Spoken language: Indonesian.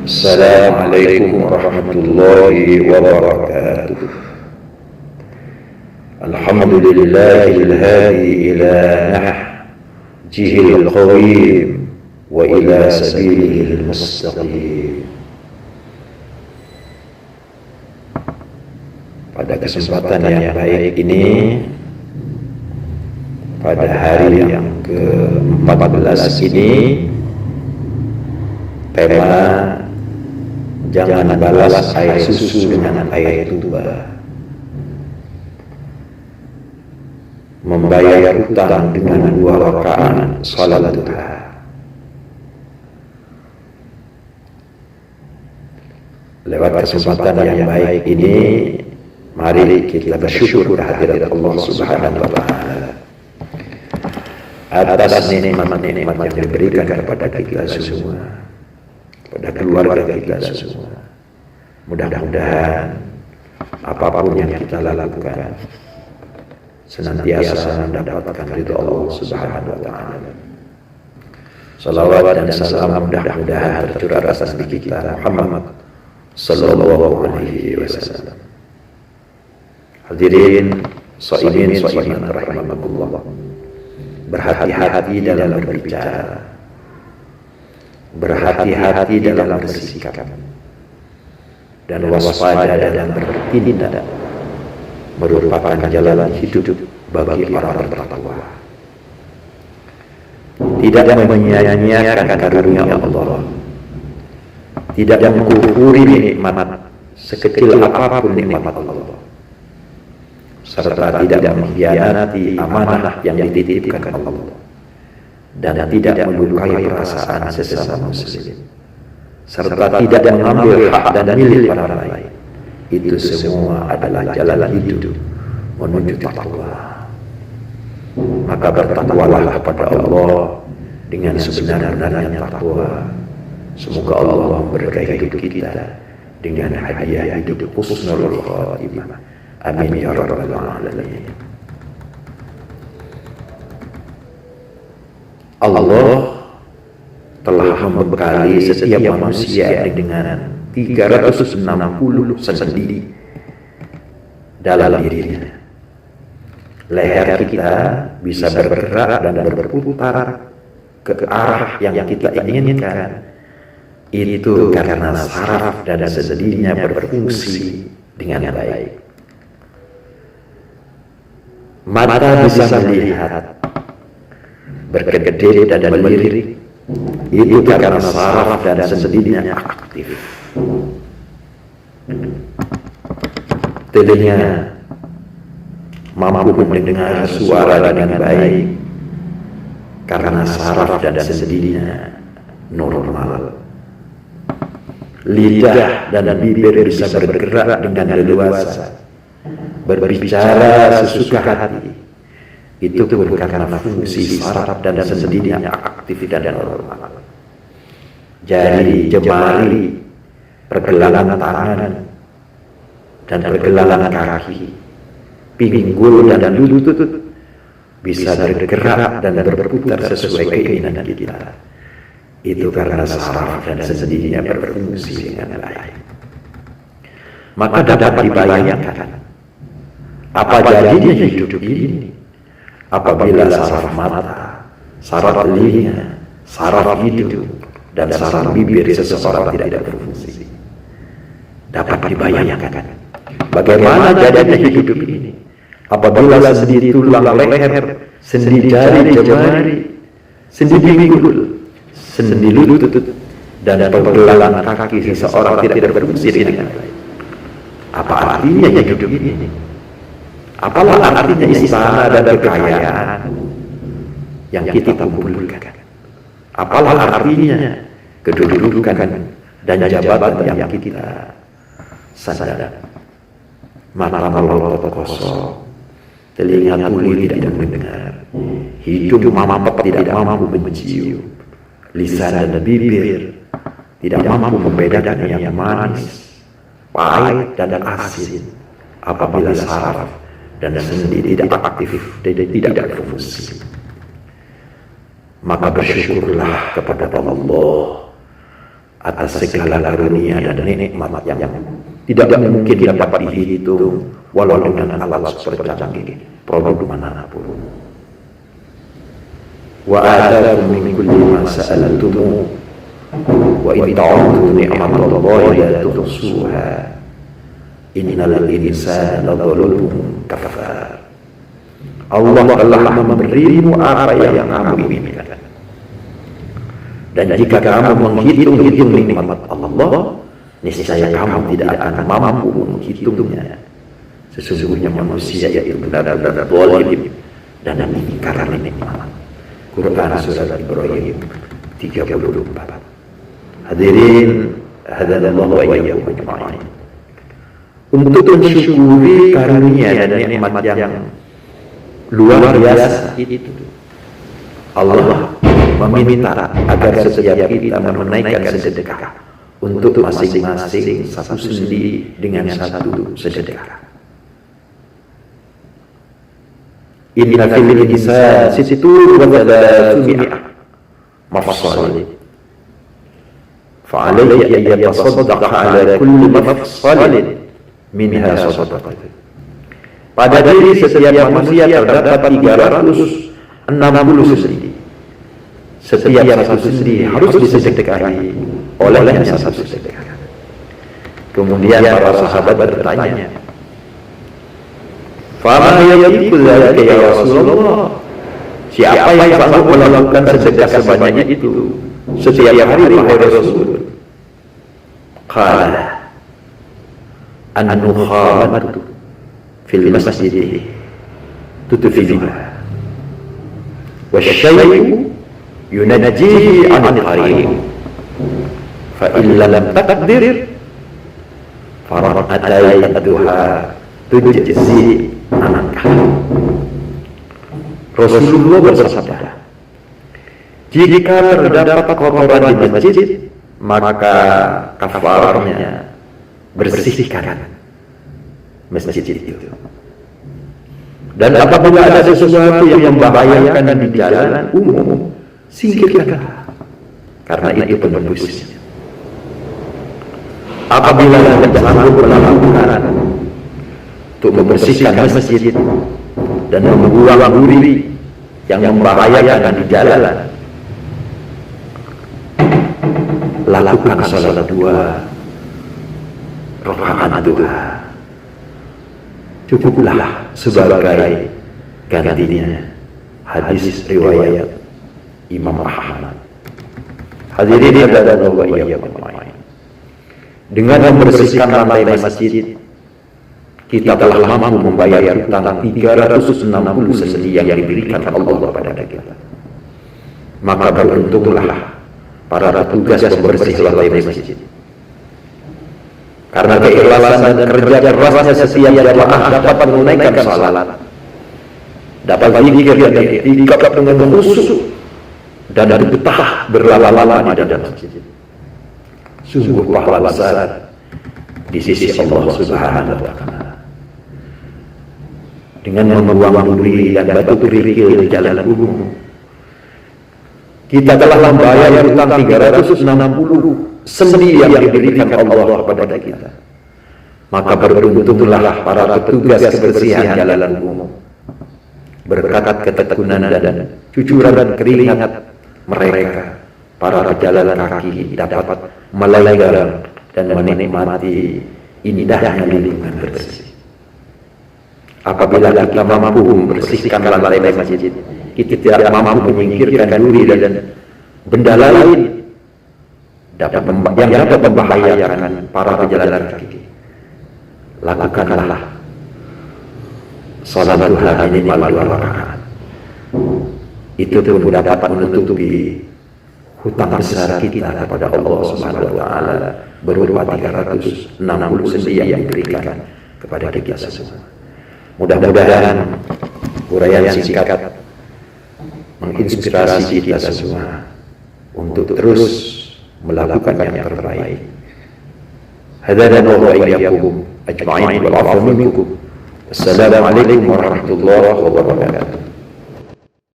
Assalamualaikum warahmatullahi wabarakatuh. Alhamdulillahil hadi ila nahjihil qawim wa ila sabilihil mustaqim. Pada kesempatan yang baik ini, pada hari yang ke-14 ini, tema jangan balas air susu dengan air tuba. Membayar hutang dengan 2 rakaat salat duha. Lewat kesempatan yang baik ini, mari kita bersyukur kehadirat Allah Subhanahu wa Ta'ala atas nikmat-nikmat yang diberikan kepada kita semua, kepada keluarga kita semua. Mudah-mudahan apapun yang kita lakukan senantiasa mendapatkan ridha Allah Subhanahu wa Ta'ala. Salawat dan salam mudah-mudahan tercurah atas Nabi kita Muhammad sallallahu alaihi wasallam. Hadirin shaimin shaiman rahimakumullah. Berhati-hati dalam berbicara, berhati-hati dalam bersikap, dan waspada dalam bertindak merupakan jalan hidup bagi orang bertakwa. Tidak menyia-nyiakan karunia Allah, tidak mengkufuri nikmat sekecil apapun nikmat Allah, serta tidak mengkhianati amanah yang dititipkan Allah, dan tidak melukai perasaan sesama muslim, serta tidak mengambil hak dan milik orang lain. Itu semua adalah jalan hidup menuju takwa. Maka bertakwalah kepada Allah dengan sebenar-benarnya takwa. Semoga Allah memberkahi hidup kita dengan hadiah hidup husnul khatimah. Amin ya rabbal alamin. Allah telah membekali setiap manusia dengan 360 sendi dalam dirinya. Leher kita bisa bergerak dan berputar ke arah yang kita inginkan. Itu karena saraf dan sendinya berfungsi dengan baik. Mata bisa melihat, berkedip dan melirik. Itu karena saraf dan sendinya aktif. Telinga mampu mendengar suara dengan baik karena saraf dan sendinya normal. Lidah dan bibir bisa bergerak dengan leluasa, berbicara sesuka hati. Itu pun karena fungsi saraf dan sendinya aktif dan normal. Jari, jemari, pergelangan tangan, dan pergelangan kaki, pinggul dan lutut bisa bergerak dan berputar sesuai keinginan kita. Itu karena saraf dan sendinya berfungsi dengan baik. Maka dapat dibayangkan apa jadinya hidup ini apabila saraf mata, saraf telinga, saraf hidung, dan saraf bibir seseorang tidak berfungsi. Dapat dibayangkan bagaimana jadinya hidup ini apabila sendi tulang leher, sendi jari jemari, sendi pinggul, sendi lutut, dan pergelangan kaki seseorang tidak berfungsi dengan baik. Apa artinya hidup ini? Apalah artinya istana dan kekayaan yang kita kumpulkan? Apalah artinya kedudukan dan jabatan yang kita sadar? Mata kalau kosong, telinga tuli tidak mendengar, hidung mampu tidak mampu mencium, lisan dan bibir tidak mampu membedakan yang manis, pahit dan asin. Apabila saraf dan sendi tidak aktif, tidak berfungsi, maka bersyukurlah kepada Allah atas segala karunia dan nikmat yang tidak mungkin dapat dihitung walau dengan alat super canggih produk manapun. Wa atakum min kulli ma sa'altum wa in ta'uddu ni'matallahi la tuhsuha innal insana lazalumun kafar. Allah telah memberimu apa yang kamu inginkan. Dan jika kamu menghitung nikmat Allah, niscaya kamu tidak akan mampu menghitungnya. Sesungguhnya manusia itu benar-benar zalim dan ingkar nikmat. Quran surat Ibrahim 34. Hadirin, hadanallahu wa iyyakum ajma'in. Untuk mensyukuri karunia dan nikmat yang luar biasa itu, Allah meminta agar setiap kita menunaikan sedekah untuk masing-masing satu sendi dengan satu sedekah. Inna fil insani sittun wa thalathmi'ah mafsalin fa'alayhi an yatasaddaqa 'ala kulli mafsalin minha sadaqah. Pada diri setiap manusia terdapat 360 sendi. Setiap satu sendi harus disedekahi olehnya satu sedekah. Kemudian para sahabat bertanya, "Fama yaqulu dzalika ya Rasulullah?" Siapa yang sanggup melakukan sedekah sebanyak itu setiap hari wahai Rasul? Qala an-nukhamatu fil masjid tutfiluha wa syai'u yunajjihi 'anil qarin fa illa lam taqdir fara'atai ad-duha tujzi anaka. Rasulullah bersabda, jika terdapat kotoran di masjid, maka kafarnya bersihkan masjid itu. Dan apabila ada sesuatu yang membahayakan di jalan umum, singkirkanlah, karena itu penembusnya. Apabila tidak sanggup melakukan untuk membersihkan masjid dan membuang duri yang membahayakan di jalan, lakukan salat 2 rakaat duha. Cukuplah sebagai gantinya. Hadis riwayat Imam Ahmad. Hadirin dan wa iyyakum ajma'in. Dengan membersihkan lantai masjid, kita telah mampu membayar hutang 360 sendi yang diberikan Allah pada kita. Maka beruntunglah para petugas pembersih lantai masjid. Karena keikhlasan dan kerja kerasnya setiap jamaah dapat menunaikan salat, dapat zikir dan i'tikaf dengan khusyuk dan betah berlama-lama di dalam masjid. Sungguh pahala besar di sisi Allah Subhanahu wa Ta'ala. Dengan membuang duri dan batu kerikil di jalan umum, kita telah membayar hutang 360 sendi yang diberikan Allah kepada kita. Maka beruntunglah para petugas kebersihan jalan umum. Berkat ketekunan dan cucuran keringat mereka, para pejalan kaki dapat melenggang dan menikmati indahnya lingkungan bersih. Apabila kita mampu membersihkan lantai masjid, kita tidak mampu menyingkirkan duri dan benda lain yang dapat membahayakan para pejalan kaki. Lakukanlah salat duha minimal 2 rakaat. Itu pun dapat menutupi hutang besar kita kepada Allah Subhanahu wa Ta'ala berupa 360 sendi yang diberikan kepada kita semua. Mudah-mudahan uraian singkat menginspirasi kita semua untuk terus melakukan yang terbaik. Hadanallahu wa iyyakum ajma'in wal 'afwa minkum. Assalamualaikum warahmatullahi wabarakatuh.